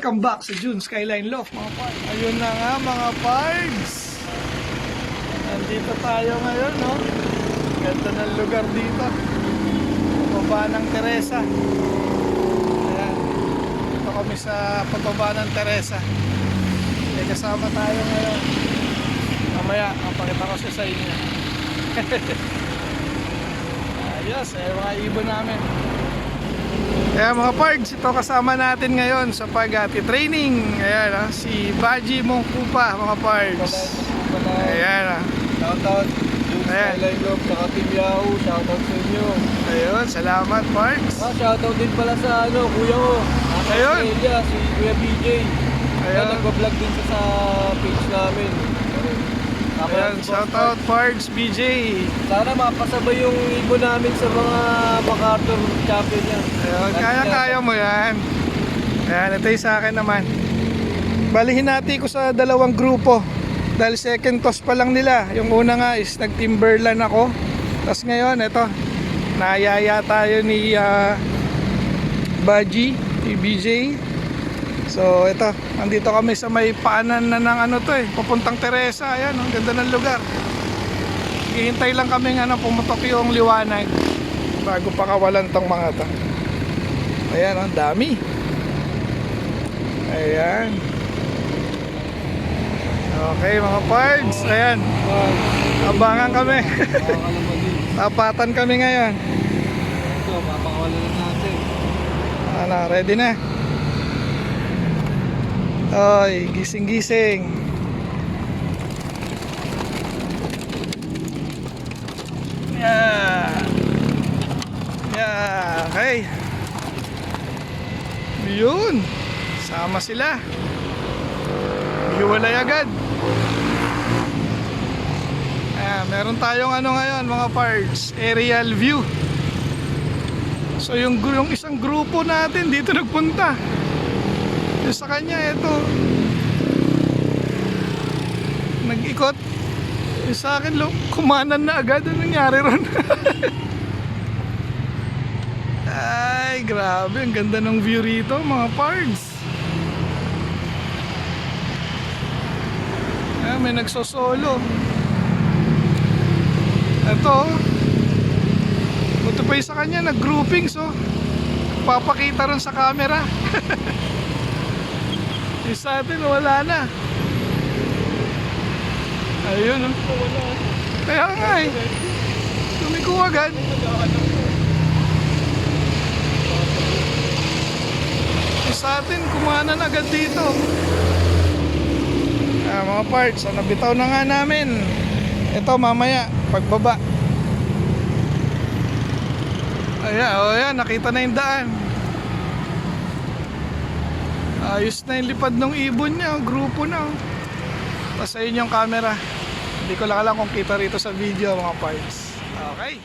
Welcome back sa June Skyline Loft mga pards. Ayun na nga mga pards. Nandito tayo ngayon, no? Ganda ng lugar dito. Pababa ng Teresa. Ayan. Dito kami sa pababa ng Teresa. May kasama tayo ngayon. Mamaya, mapakita ko siya sa inyo. Ayos, mga ibon namin. Kaya mga pards, ito kasama natin ngayon sa pag-training. Ayan, si Baji Mongkupa mga pards. Ayan, shoutout Skyline Loft, saka Team Yahoo, shoutout sa inyo. ayun, salamat pards. Shoutout din pala sa kuya ko, Ayun. Australia, si Kuya BJ. Ayun. Nagpa-vlog din siya sa page namin. Ayan, shoutout pards BJ. Sana mapasabay yung ibon namin sa mga MacArthur champion niya. Ayun, kaya-kaya mo yan. Ayan, ito yung sa akin naman. Balihin natin ko sa dalawang grupo. Dahil second toss pa lang nila. Yung una nga is nag-Timberland ako. Tapos ngayon, ito, nayaya tayo ni Baji, ni BJ. So ito, nandito kami sa may paanan na ng papuntang Teresa. Ayan, ang ganda ng lugar. Hihintay lang kami pumutok yung liwanag bago pakawalan tong mga to. Ayan, ang dami. Ayan. Okay mga pards, ayan. Abangan kami. Tapatan kami ngayon. Ito, mapakawalan na natin. Ano, ready na? Oy, gising-gising. Yeah. Yeah, okay. Yun. Sama sila. Hiwalay agad. Meron tayong ngayon mga parts, aerial view. So yung isang grupo natin dito nagpunta. Yung sa kanya, ito nag-ikot. Yung sa akin, kumanan na agad. Ano nangyari ron? Ay, grabe. Ang ganda ng view rito, mga pards. May nagsosolo. Ito, buto pa yung sa kanya, nag-grouping. So, papakita ron sa camera. Yung sa atin, wala na. Ayun, wala. Kaya nga tumiko agad. Yung sa atin, kumanan agad dito. Mga parts, nabitaw na nga namin. Ito mamaya, pagbaba. Ayan, nakita na yung daan. Ayos na yung lipad ng ibon niya, grupo na. Tapos ayun yung camera. Hindi ko lang alam kung kita rito sa video mga parts. Okay.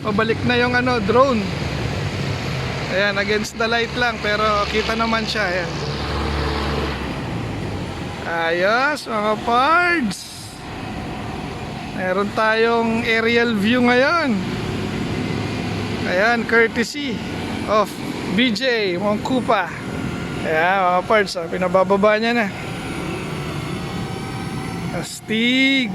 pabalik na yung ano, drone. Ayan, against the light lang, pero kita naman siya. Ayan. Ayos, mga pards. Meron tayong aerial view ngayon. Ayan, courtesy of BJ Mongkupa. Ayan, mga pards, pinabababa niya na. Astig.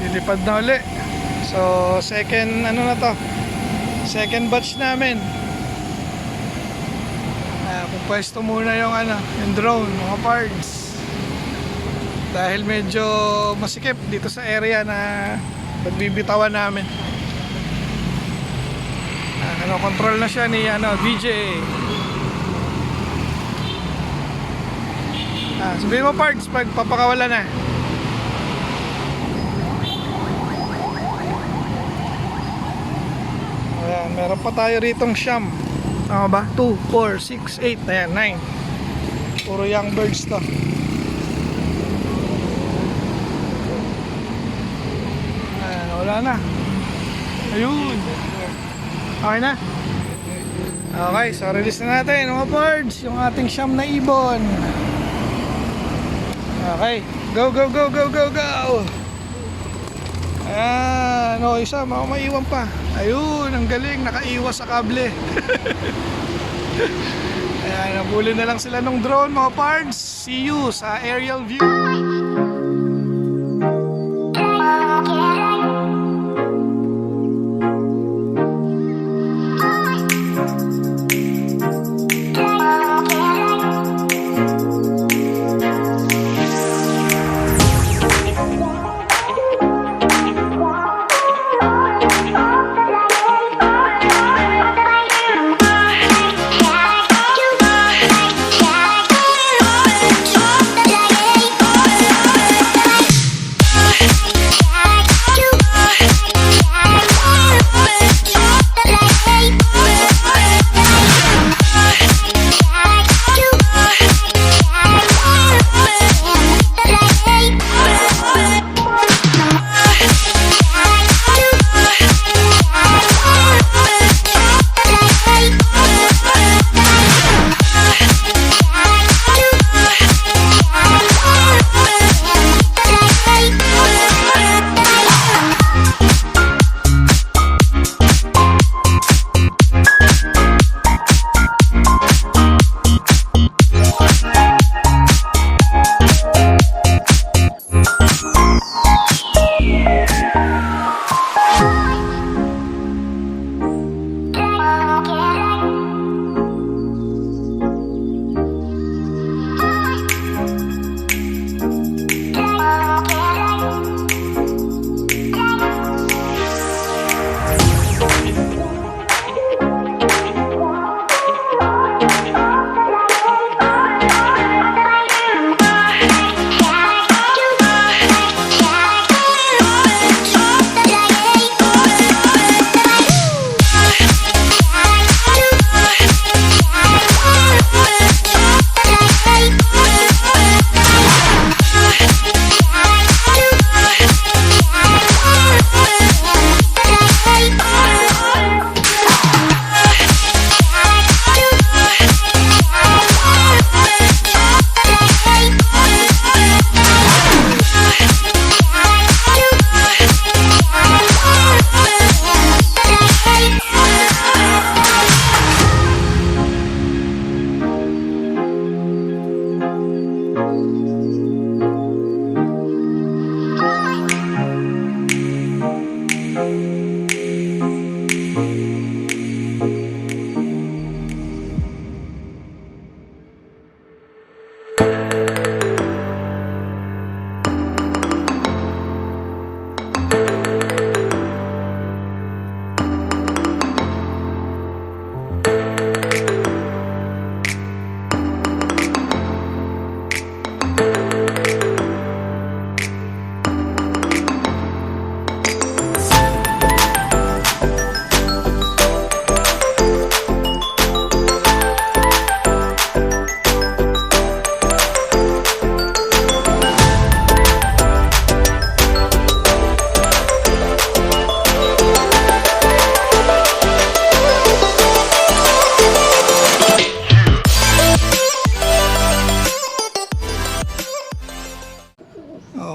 lilipad na uli. So second ano na to, second batch namin. Pupwesto muna yung ano, yung drone, mga parts. Dahil medyo masikip dito sa area na pagbibitawan namin. Ano, control na siya ni ano, VJ. Sabihin mo parts pag papakawala na. Ayan, meron pa tayo ritong siyam. Tama ba? 2, 4, 6, 8, ayan, 9. Puro young birds to. Ayan, wala na. Ayun. Okay na? Okay, so release na natin mga birds, yung ating siyam na ibon. Okay, go, go, go, go, go, go. Ayan, o isa, maiwan pa. Ayun, ang galing, nakaiwas sa kable. Ayan, nabuli na lang sila ng drone mga parts. See you sa aerial view.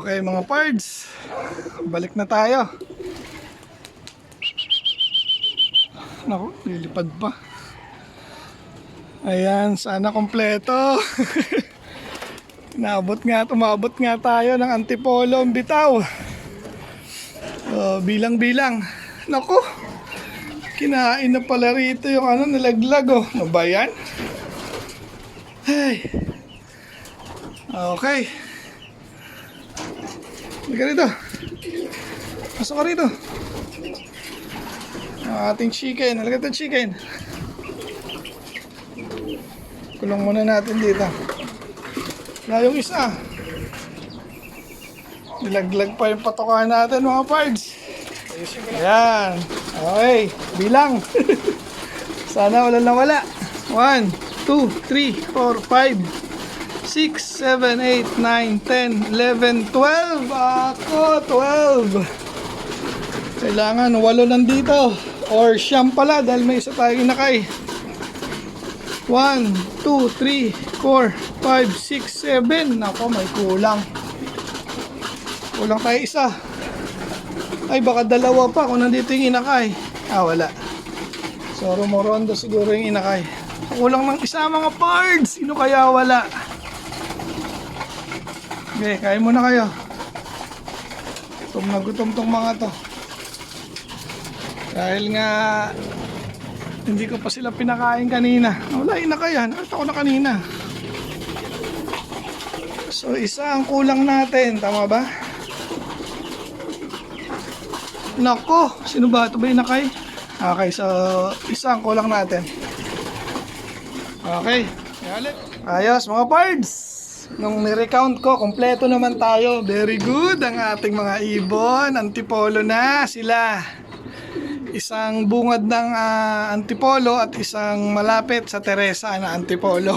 Okay mga pards, balik na tayo. Naku, lilipad pa. Ayan, sana kompleto. Umabot nga tayo ng Antipolo Bitaw. bilang-bilang. Naku, kinain na pala rito yung ano, nalaglag oh. Ano ba yan? Ay. Okay. Halika rito. Pasok ka rito. Ang ating chicken. Halika ito chicken. Kulong muna natin dito. Na yung isa. Nilaglag pa yung patokan natin mga pards. Ayan. Okay. Bilang. Sana wala na wala. 1, 2, 3, 4, 5, 6, 7, 8, 9, 10, 11, 12. Ako, 12. Kailangan 8 nandito. Or siyam pala dahil may isa tayong inakay. 1, 2, 3, 4, 5, 6, 7. Ako, may kulang. Kulang tayo isa. Ay, baka dalawa pa kung nandito yung inakay. Ah, wala. So, rumorondo siguro yung inakay. Kulang ng isa mga pards. Sino kaya wala? Okay, kain muna kayo. Gutom na gutom tong mga to. Dahil nga hindi ko pa sila pinakain kanina. Wala, inakay yan. At ako na kanina. So, isa ang kulang natin. Tama ba? Nako, sino ba? Ito ba yung nakay? Okay, so isa ang kulang natin. Okay, ayos mga pards. Nung ni-recount ko, kompleto naman tayo. Very good ang ating mga ibon. Antipolo na sila. Isang bungad ng antipolo at isang malapit sa Teresa na antipolo.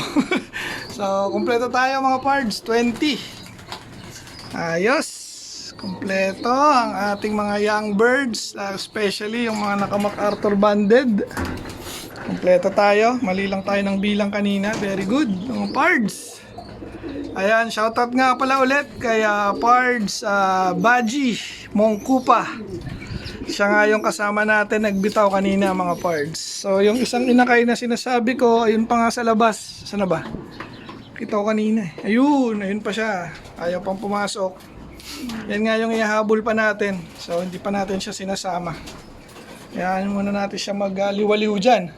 So, kompleto tayo mga pards. 20. Ayos. Kompleto ang ating mga young birds, especially yung mga naka-MacArthur banded. Kompleto tayo. Mali lang tayo ng bilang kanina. Very good, mga pards. Ayan, shoutout nga pala ulit kay Pards Baji Mongkupa. Siya nga yung kasama natin nagbitaw kanina mga pards. So yung isang inakay na sinasabi ko, ayun pa nga sa labas. Saan na ba? Kita ko kanina. Ayun, ayun pa siya. Ayaw pang pumasok. Yan nga yung ihahabol pa natin. So hindi pa natin siya sinasama. Kaya muna natin siya magliwaliw dyan.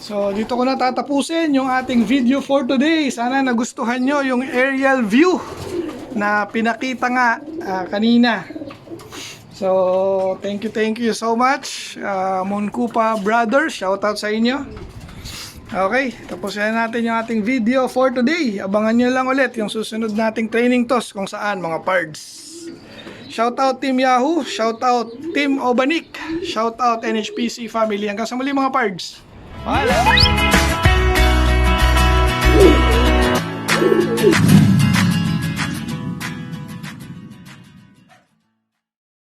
So dito ko na tatapusin yung ating video for today. Sana nagustuhan nyo yung aerial view na pinakita nga kanina. So thank you so much Monkupa Brothers, shoutout sa inyo. Okay, tapusin natin yung ating video for today. Abangan nyo lang ulit yung susunod nating training toss kung saan mga pards. Shoutout Team Yahoo, shoutout Team Obanik, shoutout NHPC family. Hanggang sa muli mga pards. Paalam!